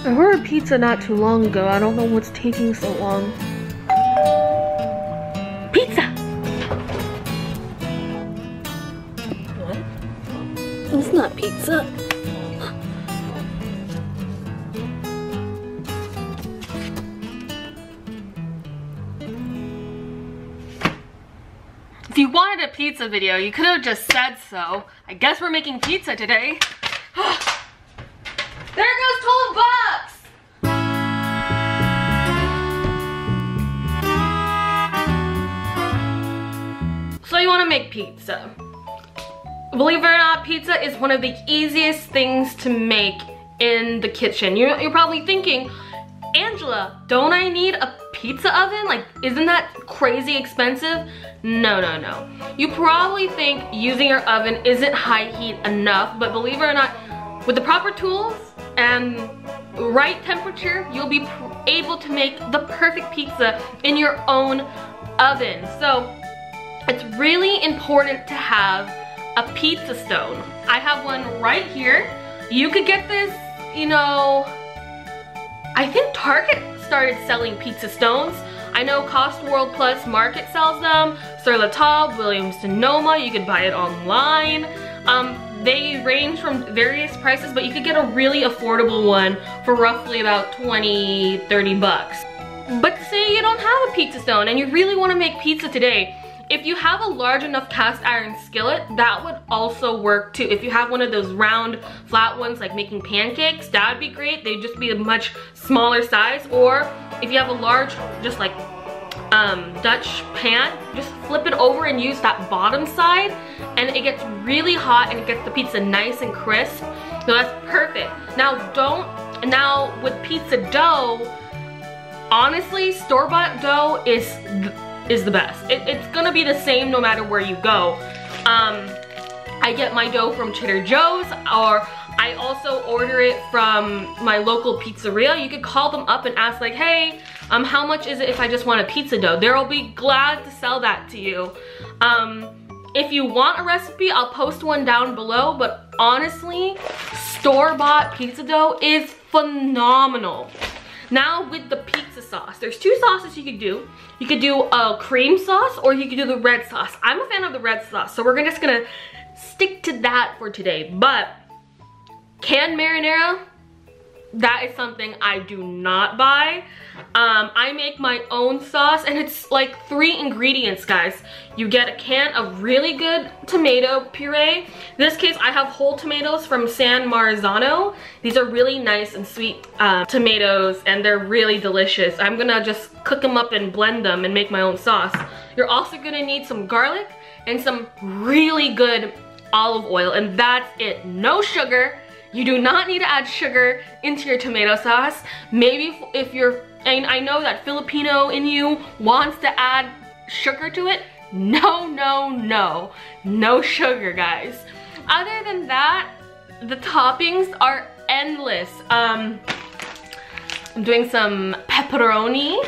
I ordered pizza not too long ago. I don't know what's taking so long. Pizza! What? It's not pizza. If you wanted a pizza video, you could have just said so. I guess we're making pizza today. There goes 12 bucks! So you want to make pizza. Believe it or not, pizza is one of the easiest things to make in the kitchen. You're probably thinking, Angela, don't I need a pizza oven? Like, isn't that crazy expensive? No, no, no. You probably think using your oven isn't high heat enough, but believe it or not, with the proper tools and right temperature, you'll be able to make the perfect pizza in your own oven. So it's really important to have a pizza stone. I have one right here. You could get this, you know, I think Target started selling pizza stones. I know Cost World Plus Market sells them. Sur La Table, Williams Sonoma, you could buy it online. They range from various prices, but you could get a really affordable one for roughly about 20, 30 bucks. But say you don't have a pizza stone and you really want to make pizza today, if you have a large enough cast iron skillet, that would also work too. If you have one of those round, flat ones like making pancakes, that would be great. They'd just be a much smaller size. Or if you have a large, just like Dutch pan, just flip it over and use that bottom side, and it gets really hot and it gets the pizza nice and crisp. So that's perfect. Now with pizza dough, honestly, store-bought dough is the best. It's gonna be the same no matter where you go. I get my dough from Trader Joe's, or I also order it from my local pizzeria. You could call them up and ask like, hey, how much is it if I just want a pizza dough? They'll be glad to sell that to you. If you want a recipe, I'll post one down below, but honestly, store-bought pizza dough is phenomenal. Now with the pizza sauce, there's two sauces you could do. You could do a cream sauce or you could do the red sauce. I'm a fan of the red sauce, so we're just gonna stick to that for today. But canned marinara, that is something I do not buy. I make my own sauce, and it's like 3 ingredients, guys. You get a can of really good tomato puree. In this case, I have whole tomatoes from San Marzano. These are really nice and sweet tomatoes, and they're really delicious. I'm gonna just cook them up and blend them and make my own sauce. You're also gonna need some garlic and some really good olive oil, and that's it. No sugar. You do not need to add sugar into your tomato sauce. Maybe if you're, and I know that Filipino in you wants to add sugar to it. No, no, no. No sugar, guys. Other than that, the toppings are endless. I'm doing some pepperoni,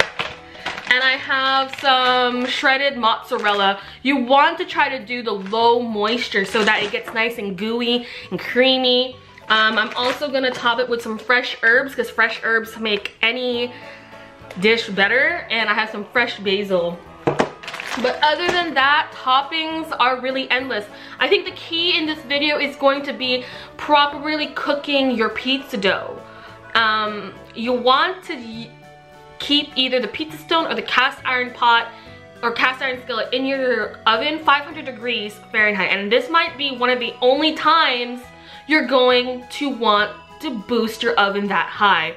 and I have some shredded mozzarella. You want to try to do the low moisture so that it gets nice and gooey and creamy. I'm also gonna top it with some fresh herbs, because fresh herbs make any dish better, and I have some fresh basil. But other than that, toppings are really endless. I think the key in this video is going to be properly cooking your pizza dough. You want to keep either the pizza stone or the cast iron pot or cast iron skillet in your oven 500 degrees Fahrenheit, and this might be one of the only times you're going to want to boost your oven that high.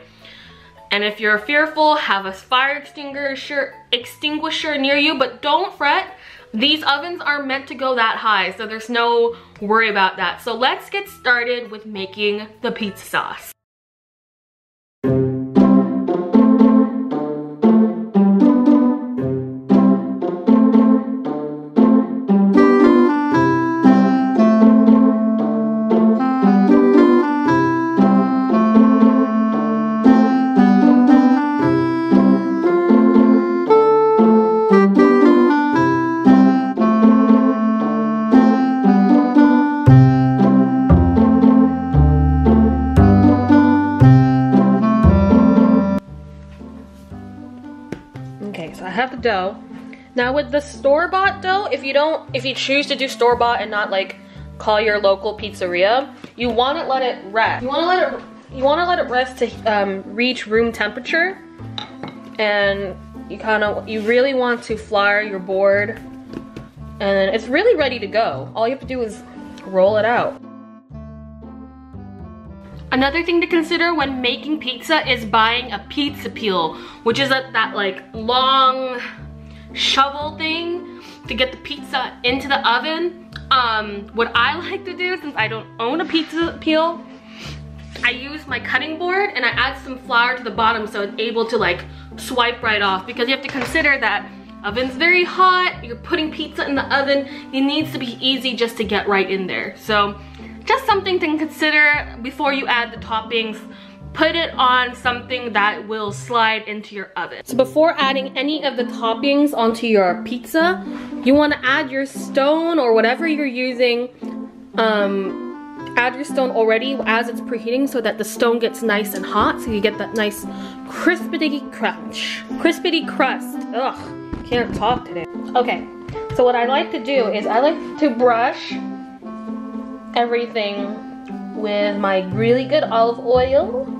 And if you're fearful, have a fire extinguisher near you, but don't fret. These ovens are meant to go that high, so there's no worry about that. So let's get started with making the pizza sauce. Now with the store-bought dough, if you choose to do store-bought and not like call your local pizzeria, you want to let it rest. You want to let it rest to reach room temperature, and you really want to flour your board, and it's really ready to go. All you have to do is roll it out. Another thing to consider when making pizza is buying a pizza peel, which is that like long shovel thing to get the pizza into the oven. What I like to do, since I don't own a pizza peel, I use my cutting board and I add some flour to the bottom so it's able to like swipe right off, because you have to consider that oven's very hot, you're putting pizza in the oven, it needs to be easy just to get right in there. So just something to consider before you add the toppings. Put it on something that will slide into your oven. So before adding any of the toppings onto your pizza, you want to add your stone or whatever you're using. Add your stone already as it's preheating so that the stone gets nice and hot, so you get that nice crispity crust. Ugh, can't talk today. Okay, so what I like to do is I like to brush everything with my really good olive oil.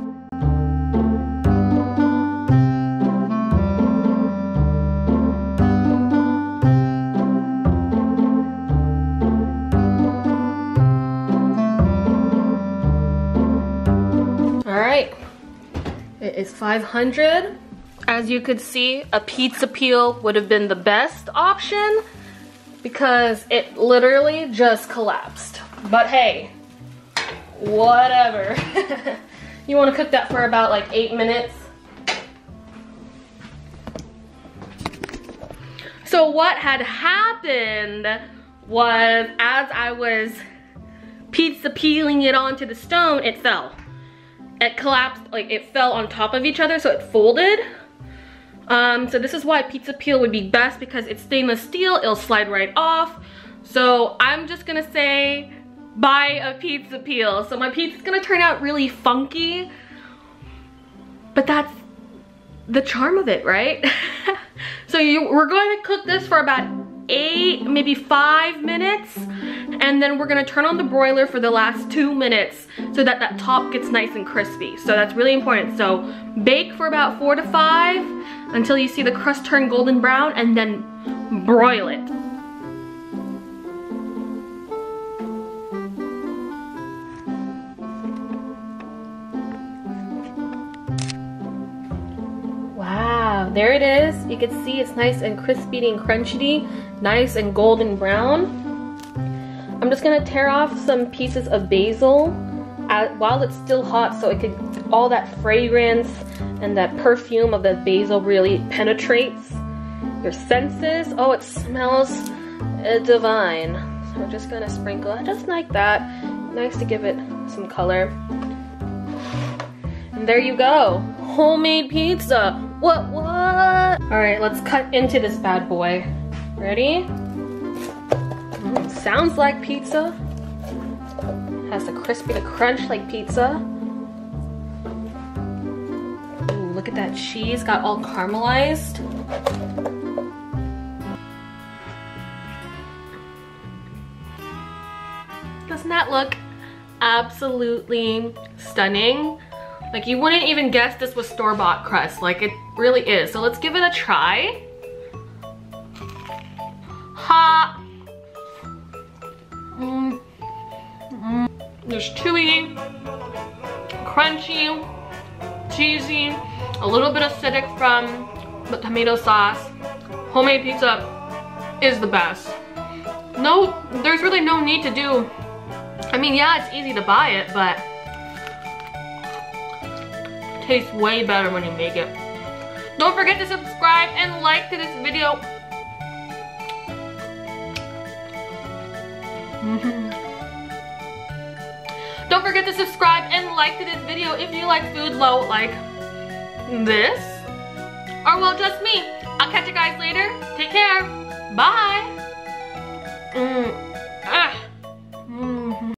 Alright, it is 500. As you could see, a pizza peel would have been the best option because it literally just collapsed. But hey, whatever. You want to cook that for about like 8 minutes. So what had happened was, as I was pizza peeling it onto the stone, it fell. It collapsed, like it fell on top of each other, so it folded. So this is why pizza peel would be best, because it's stainless steel, it'll slide right off. So I'm just gonna say buy a pizza peel. So my pizza's gonna turn out really funky, but that's the charm of it, right? So we're going to cook this for about 8, maybe 5 minutes, and then we're gonna turn on the broiler for the last 2 minutes so that that top gets nice and crispy. So that's really important. So bake for about 4 to 5 until you see the crust turn golden brown, and then broil it. Wow, there it is. You can see it's nice and crispy and crunchy, nice and golden brown. I'm just gonna tear off some pieces of basil while it's still hot, so it could, all that fragrance and that perfume of the basil really penetrates your senses. Oh, it smells divine. So we're just gonna sprinkle it just like that. Nice to give it some color. And there you go, homemade pizza. What? All right, let's cut into this bad boy. Ready? Sounds like pizza. Has the crispy, the crunch like pizza. Ooh, look at that cheese, got all caramelized. Doesn't that look absolutely stunning? Like, you wouldn't even guess this was store-bought crust. Like, it really is. So let's give it a try. Hot. There's chewy, crunchy, cheesy, a little bit acidic from the tomato sauce. Homemade pizza is the best. No, there's really no need to do, I mean, yeah, it's easy to buy it, but it tastes way better when you make it. Don't forget to subscribe and like to this video. Don't forget to subscribe and like to this video if you like food low like this. Or well, just me. I'll catch you guys later. Take care. Bye.